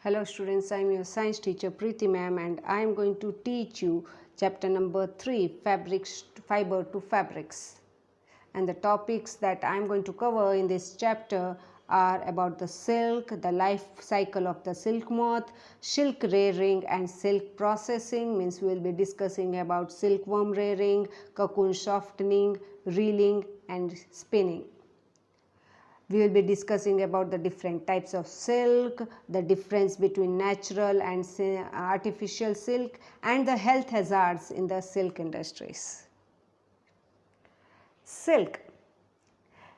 Hello students, I am your science teacher Preeti ma'am and I am going to teach you chapter number 3, fiber to fabrics. And the topics that I am going to cover in this chapter are about the silk, the life cycle of the silk moth, silk rearing and silk processing, means we will be discussing about silkworm rearing, cocoon softening, reeling and spinning. We will be discussing about the different types of silk, the difference between natural and artificial silk, and the health hazards in the silk industries. Silk.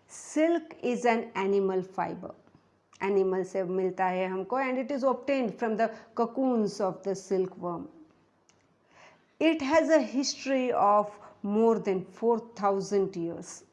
Silk is an animal fiber. Animal से मिलता है हमको and it is obtained from the cocoons of the silkworm. It has a history of more than 4,000 years.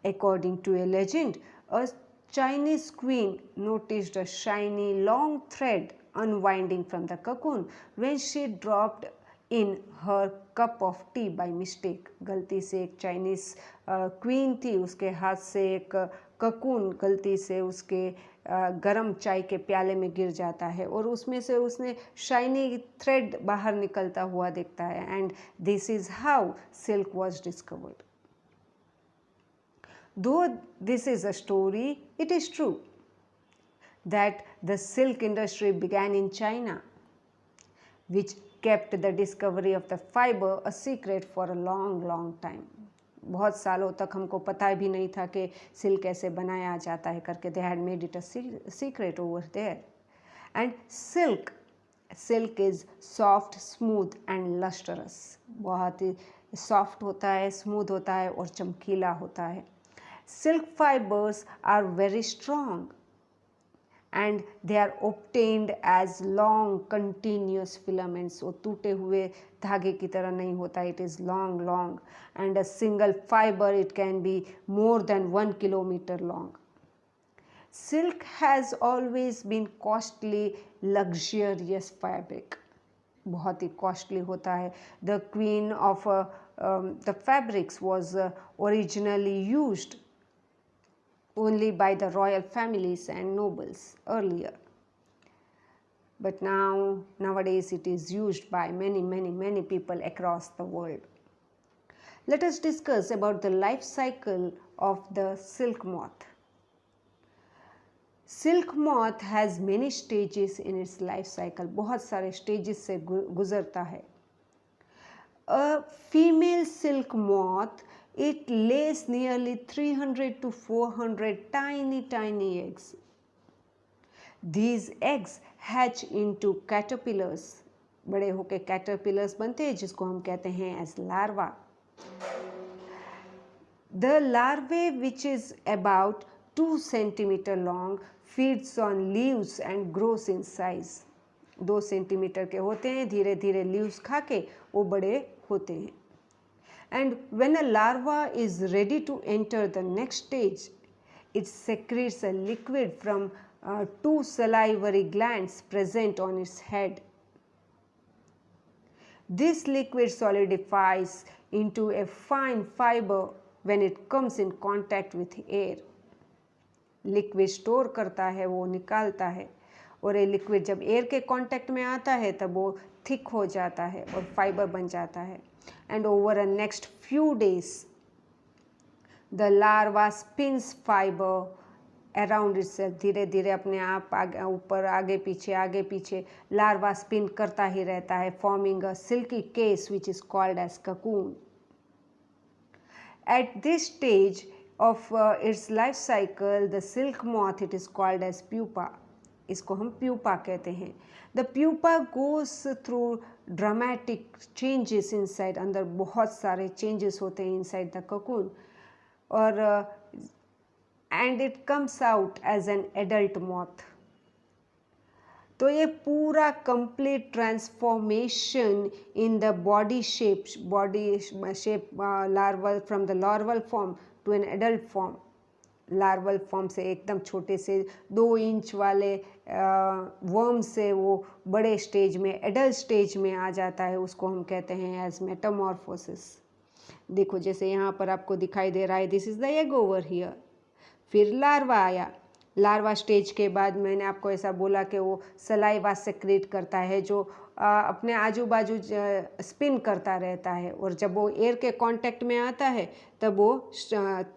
According to a legend, a Chinese queen noticed a shiny long thread unwinding from the cocoon when she dropped in her cup of tea by mistake. गलती से एक Chinese queen थी, उसके हाथ से एक cocoon गलती से उसके गरम चाय के प्याले में गिर जाता है और उसमें से उसने शाइनी थ्रेड बाहर निकलता हुआ दिखता है and this is how silk was discovered. Though this is a story, it is true that the silk industry began in China, which kept the discovery of the fiber a secret for a long time. बहुत सालों तक हमको पता भी नहीं था कि silk कैसे बनाया जाता है करके. They had made it a secret over there. And silk is soft, smooth and lustrous. बहुत ही soft होता है, smooth होता है और चमकीला होता है. Silk fibers are very strong and they are obtained as long continuous filaments. वो टूटे हुए धागे की तरह नहीं होता. It is long and a single fiber it can be more than 1 kilometer long. Silk has always been costly, luxurious fabric. बहुत ही costly होता है. The queen of the fabrics was originally used only by the royal families and nobles earlier, but nowadays it is used by many people across the world. Let us discuss about the life cycle of the silk moth. Silk moth has many stages in its life cycle. बहुत सारे stages से गुजरता है. A female silk moth, it lays nearly 300 to 400 tiny eggs. These eggs hatch into caterpillars. बड़े होके caterpillars बनते हैं जिसको हम कहते हैं as larva. The larvae, which is about 2 centimeter long, feeds on leaves and grows in size. 2 centimetre के होते हैं, धीरे धीरे leaves खा के वो बड़े होते हैं. And when a larva is ready to enter the next stage, it secretes a liquid from 2 salivary glands present on its head. This liquid solidifies into a fine fiber when it comes in contact with air. Liquid store करता है, वो निकालता है और ये liquid जब air के contact में आता है तब वो thick हो जाता है और fiber बन जाता है. And over the next few days, the larva spins fiber around itself. धीरे धीरे अपने आप ऊपर आगे पीछे larva spin करता ही रहता है, forming a silky case which is called as cocoon. At this stage of its life cycle, the silk moth, it is called as pupa. इसको हम pupa कहते हैं. The pupa goes through dramatic changes inside. अंदर बहुत सारे changes होते हैं inside the cocoon और and it comes out as an adult moth. तो ये पूरा complete transformation in the body shape larval from the larval form to an adult form. Larval form से एकदम छोटे से 2 इंच वाले वर्म से वो बड़े स्टेज में एडल्ट स्टेज में आ जाता है, उसको हम कहते हैं एज मेटामॉर्फोसिस. देखो जैसे यहाँ पर आपको दिखाई दे रहा है, this is the egg over here. फिर लार्वा आया, लार्वा स्टेज के बाद मैंने आपको ऐसा बोला कि वो सलाइवा सेक्रेट करता है जो अपने आजू बाजू स्पिन करता रहता है, और जब वो एयर के कांटेक्ट में आता है तब वो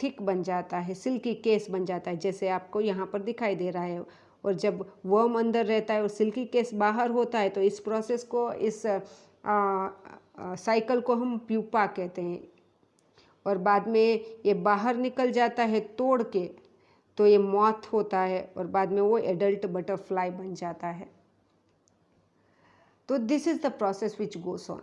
थिक बन जाता है, सिल्की केस बन जाता है, जैसे आपको यहाँ पर दिखाई दे रहा है। और जब वर्म अंदर रहता है और सिल्की केस बाहर होता है तो इस प्रोसेस को, इस साइकिल को हम प्यूपा कहते हैं। और बाद में ये बाहर निकल जाता है तोड़ के, तो ये मॉथ होता है, और बाद में वो एडल्ट बटरफ्लाई बन जाता है। तो this is the process which goes on.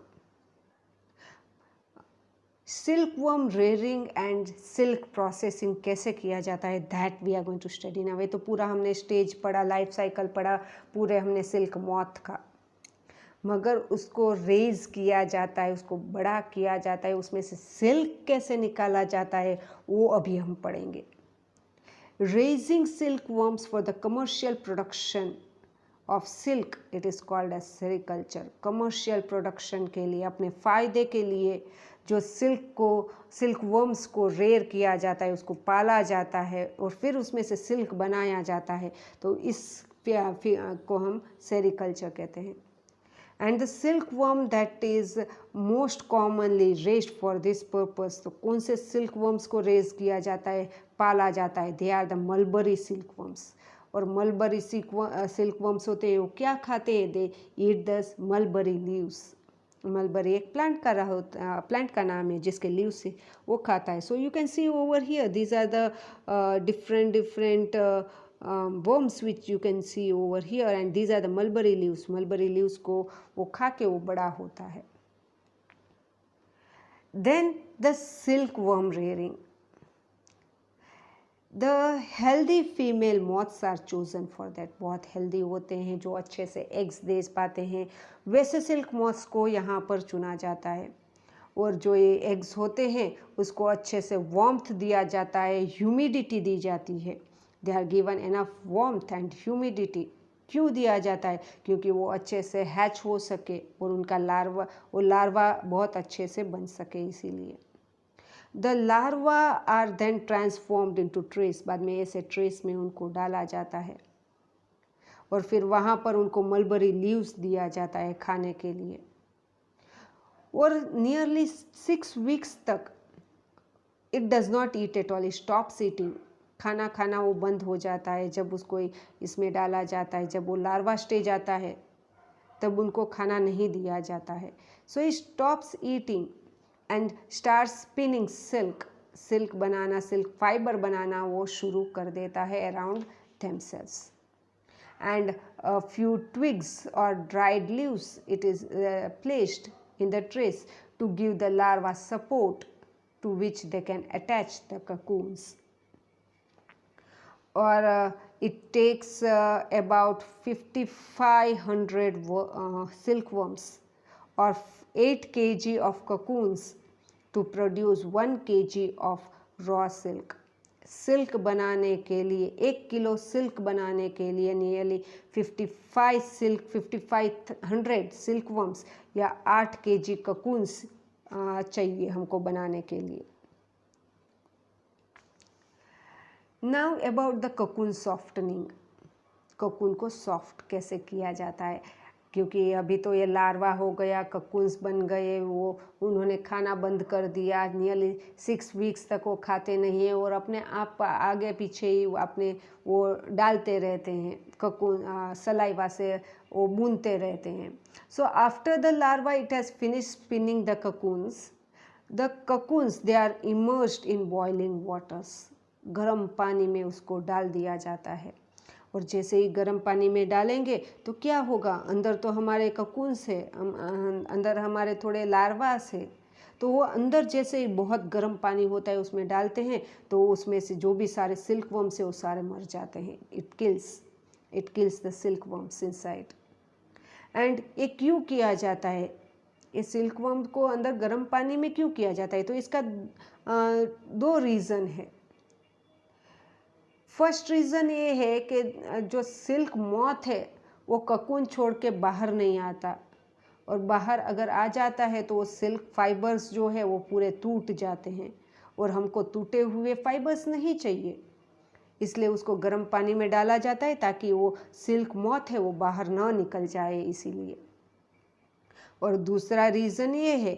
Silkworm rearing and silk processing कैसे किया जाता है, that we are going to study now. तो पूरा हमने स्टेज पढ़ा, लाइफ साइकिल पढ़ा, पूरे हमने सिल्क मॉथ का, मगर उसको रेज किया जाता है, उसको बड़ा किया जाता है, उसमें से सिल्क कैसे निकाला जाता है वो अभी हम पढ़ेंगे। Raising silkworms for the commercial production of silk, it is called as sericulture. Commercial production के लिए, अपने फ़ायदे के लिए जो सिल्कवर्म्स को रेयर किया जाता है, उसको पाला जाता है और फिर उसमें से सिल्क बनाया जाता है, तो इस को हम सेरिकल्चर कहते हैं। And the silkworm that is most commonly raised for this purpose, तो कौन से सिल्कवर्म्स को रेज किया जाता है, पाला जाता है, they are the mulberry silkworms. और मलबरी सिल्कवर्म्स होते हैं, वो क्या खाते हैं, they eat the mulberry leaves. Mulberry एक प्लांट का नाम है जिसके लीव्स से वो खाता है। So you can see over here, these are the different worms which you can see over here, and these are the mulberry leaves. mulberry leaves को वो खा के वो बड़ा होता है। Then the silkworm rearing. The healthy female moths are chosen for that. बहुत healthy होते हैं, जो अच्छे से eggs दे पाते हैं, वैसे silk moths को यहाँ पर चुना जाता है। और जो ये eggs होते हैं उसको अच्छे से warmth दिया जाता है, humidity दी जाती है। They are given enough warmth and humidity. क्यों दिया जाता है, क्योंकि वो अच्छे से हैच हो सके और उनका लार्वा बहुत अच्छे से बन सके, इसीलिए। The larva are then transformed into trees. बाद में ऐसे ट्रेस में उनको डाला जाता है और फिर वहाँ पर उनको मलबरी लीव्स दिया जाता है खाने के लिए। और नियरली 6 weeks तक it does not eat at all, it stops eating. खाना खाना वो बंद हो जाता है जब उसको इसमें डाला जाता है। जब वो लार्वा स्टेज आता है तब उनको खाना नहीं दिया जाता है। So it stops eating and start spinning silk. Silk बनाना, सिल्क फाइबर बनाना वो शुरू कर देता है around themselves. And a few twigs or dried leaves, it is placed in the trays to give the larva support to which they can attach the cocoons. Or it takes about 5,500 silkworms or 8 kg of cocoons to produce 1 kg of raw silk. Silk बनाने के लिए 1 kilo silk बनाने के लिए nearly 5,500 सिल्कवर्म्स या 8 kg cocoons चाहिए हमको बनाने के लिए। Now about the cocoon softening. Cocoon को सॉफ्ट कैसे किया जाता है, क्योंकि अभी तो ये लार्वा हो गया, कोकून्स बन गए, वो उन्होंने खाना बंद कर दिया, नियरली 6 weeks तक वो खाते नहीं हैं और अपने आप आगे पीछे ही अपने वो डालते रहते हैं, कोकून सलाइवा से वो बूनते रहते हैं। So after the larva it has finish spinning the cocoons they are immersed in boiling waters. गर्म पानी में उसको डाल दिया जाता है और जैसे ही गर्म पानी में डालेंगे तो क्या होगा, अंदर तो हमारे कोकून्स है, अंदर हमारे थोड़े लार्वास है, तो वो अंदर जैसे ही बहुत गर्म पानी होता है उसमें डालते हैं तो उसमें से जो भी सारे सिल्कवर्म्स है वो सारे मर जाते हैं। It kills the silkworms inside. And ये क्यों किया जाता है, ये सिल्कवर्म को अंदर गर्म पानी में क्यों किया जाता है, तो इसका 2 रीज़न है। फर्स्ट रीज़न ये है कि जो सिल्क मॉथ है वो कोकून छोड़ के बाहर नहीं आता, और बाहर अगर आ जाता है तो वो सिल्क फाइबर्स जो है वो पूरे टूट जाते हैं और हमको टूटे हुए फाइबर्स नहीं चाहिए, इसलिए उसको गर्म पानी में डाला जाता है ताकि वो सिल्क मॉथ है वो बाहर ना निकल जाए इसीलिए। और दूसरा रीज़न ये है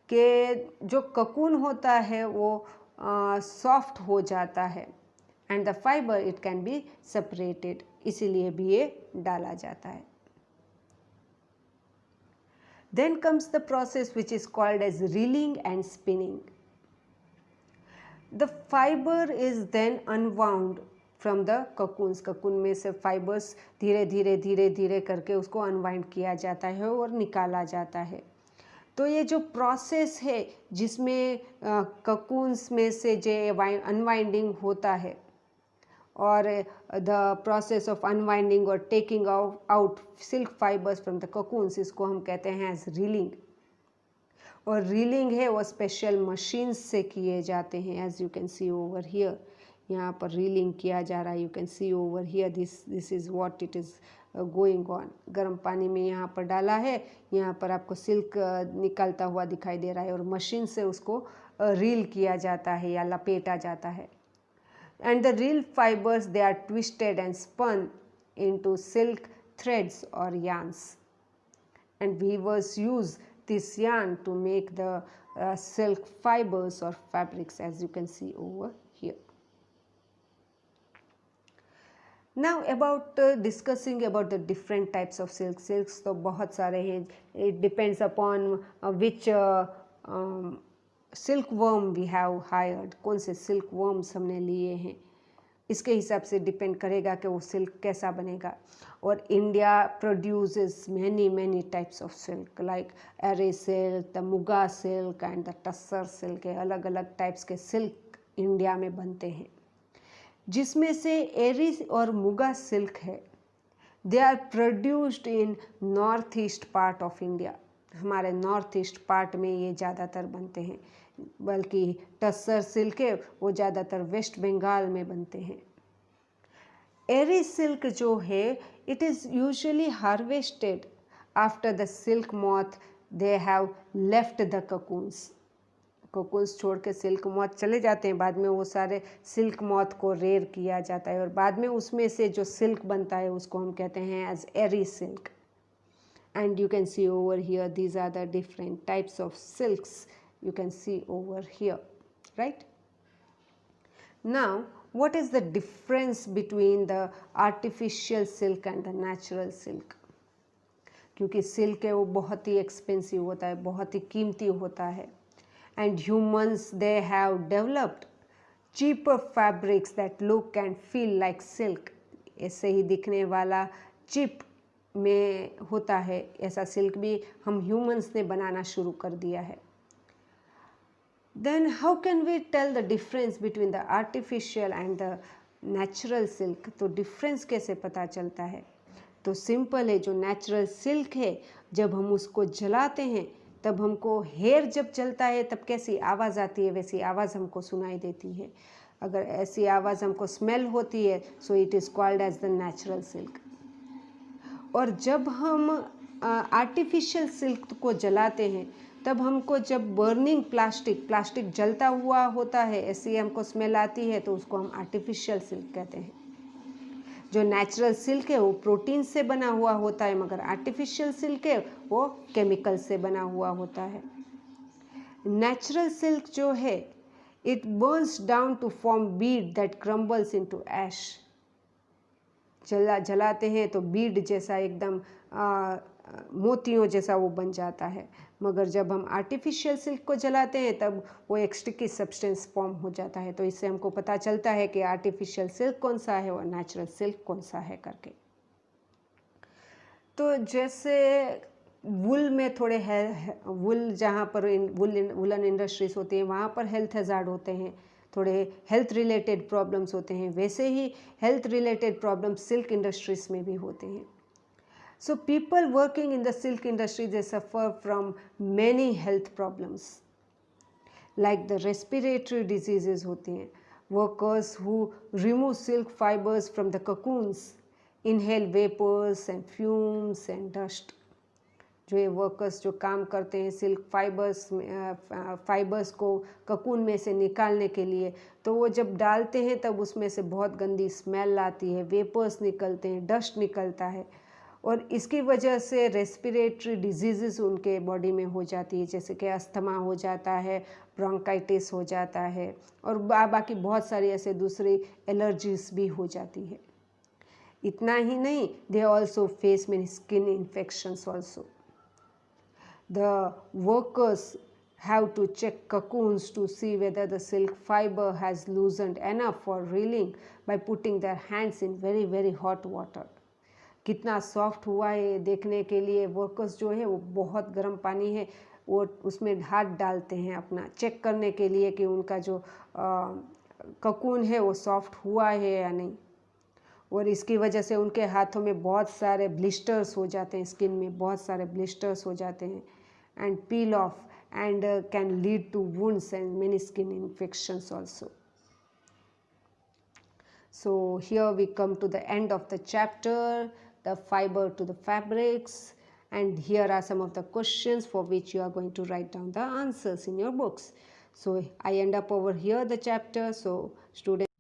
कि जो ककून होता है वो सॉफ्ट हो जाता है and the fibre it can be separated, इसीलिए भी ये डाला जाता है। Then comes the process which is called as reeling and spinning. The fiber is then unwound from the cocoons. cocoon में से fibers धीरे धीरे धीरे धीरे करके उसको unwind किया जाता है और निकाला जाता है। तो ये जो प्रोसेस है जिसमें cocoons में से जो unwinding होता है और the process of unwinding और taking out silk fibers from the cocoons, इसको हम कहते हैं as reeling। और रीलिंग है वो स्पेशल मशीन्स से किए जाते हैं, as you can see over here. यहाँ पर रीलिंग किया जा रहा है, you can see over here, this is what it is going on. गर्म पानी में यहाँ पर डाला है, यहाँ पर आपको सिल्क निकलता हुआ दिखाई दे रहा है और मशीन से उसको रील किया जाता है या लपेटा जाता है। And the reel fibres they are twisted and spun into silk threads और yarns, and weavers use this yarn to make the silk fibers or fabrics, as you can see over here. Now about discussing about the different types of silks तो बहुत सारे हैं, it depends upon which silkworm we have hired, कौन से silkworms हमने लिए हैं, इसके हिसाब से डिपेंड करेगा कि वो सिल्क कैसा बनेगा। और India produces many types of silk like eri silk, the muga silk and the tussar silk. अलग अलग टाइप्स के सिल्क इंडिया में बनते हैं, जिसमें से एरी और मुगा सिल्क है, they are produced in north east part of India. हमारे नॉर्थ ईस्ट पार्ट में ये ज़्यादातर बनते हैं, बल्कि टस्सर सिल्क है वो ज़्यादातर वेस्ट बंगाल में बनते हैं। एरी सिल्क जो है it is usually harvested after the silk moth they have left the cocoons। Cocoons छोड़ के सिल्क मॉथ चले जाते हैं, बाद में वो सारे सिल्क मॉथ को रेयर किया जाता है और बाद में उसमें से जो सिल्क बनता है उसको हम कहते हैं as eri silk. And you can see over here these are the different types of silks you can see over here, right? Now what is the difference between the artificial silk and the natural silk? क्योंकि silk है वो बहुत ही expensive होता है, बहुत ही कीमती होता है, and humans they have developed cheaper fabrics that look and feel like silk। ऐसे ही दिखने वाला चिप में होता है ऐसा सिल्क भी हम ह्यूमंस ने बनाना शुरू कर दिया है। Then how can we tell the difference between the artificial and the natural silk? तो डिफरेंस कैसे पता चलता है? तो सिंपल है, जो नेचुरल सिल्क है जब हम उसको जलाते हैं तब हमको हेयर जब जलता है तब कैसी आवाज़ आती है वैसी आवाज़ हमको सुनाई देती है। अगर ऐसी आवाज़ हमको स्मेल होती है so it is called as the natural silk. और जब हम आर्टिफिशियल सिल्क को जलाते हैं तब हमको जब बर्निंग प्लास्टिक जलता हुआ होता है ऐसी हमको स्मेल आती है तो उसको हम आर्टिफिशियल सिल्क कहते हैं। जो नेचुरल सिल्क है वो प्रोटीन से बना हुआ होता है, मगर आर्टिफिशियल सिल्क है वो केमिकल से बना हुआ होता है। नेचुरल सिल्क जो है it burns down to form bead that crumbles into ash. जलाते हैं तो बीड जैसा एकदम मोतियों जैसा वो बन जाता है, मगर जब हम आर्टिफिशियल सिल्क को जलाते हैं तब वो एक स्टिकी सब्सटेंस फॉर्म हो जाता है। तो इससे हमको पता चलता है कि आर्टिफिशियल सिल्क कौन सा है और नेचुरल सिल्क कौन सा है करके। तो जैसे वुल में थोड़े वुल जहाँ पर वुलन इंडस्ट्रीज होती हैं वहाँ पर हेल्थ हैजार्ड होते हैं, थोड़े हेल्थ रिलेटेड प्रॉब्लम्स होते हैं, वैसे ही health related problems silk industries में भी होते हैं। So people working in the silk industry they suffer from many health problems like the respiratory diseases होते हैं। Workers who remove silk fibers from the cocoons inhale vapors and fumes and dust। जो ये workers जो काम करते हैं silk fibres को cocoon में से निकालने के लिए, तो वो जब डालते हैं तब उसमें से बहुत गंदी स्मेल आती है, वेपर्स निकलते हैं, डस्ट निकलता है, और इसकी वजह से रेस्पिरेटरी डिजीज़ उनके बॉडी में हो जाती है, जैसे कि अस्थमा हो जाता है, ब्रोंकाइटिस हो जाता है, और बाकी बहुत सारी ऐसे दूसरी एलर्जीज भी हो जाती है। इतना ही नहीं, they also face many skin infections also. The workers have to check cocoons to see whether the silk fiber has loosened enough for reeling by putting their hands in very very hot water. कितना soft हुआ है देखने के लिए workers जो है वो बहुत गर्म पानी है वो उसमें हाथ डालते हैं अपना चेक करने के लिए कि उनका जो ककून है वो सॉफ्ट हुआ है या नहीं, और इसकी वजह से उनके हाथों में बहुत सारे ब्लिस्टर्स हो जाते हैं, स्किन में बहुत सारे ब्लिस्टर्स हो जाते हैं, and peel off and can lead to wounds and many skin infections also. So here we come to the end of the chapter, the fiber to the fabrics, and here are some of the questions for which you are going to write down the answers in your books. So I end up over here the chapter. So students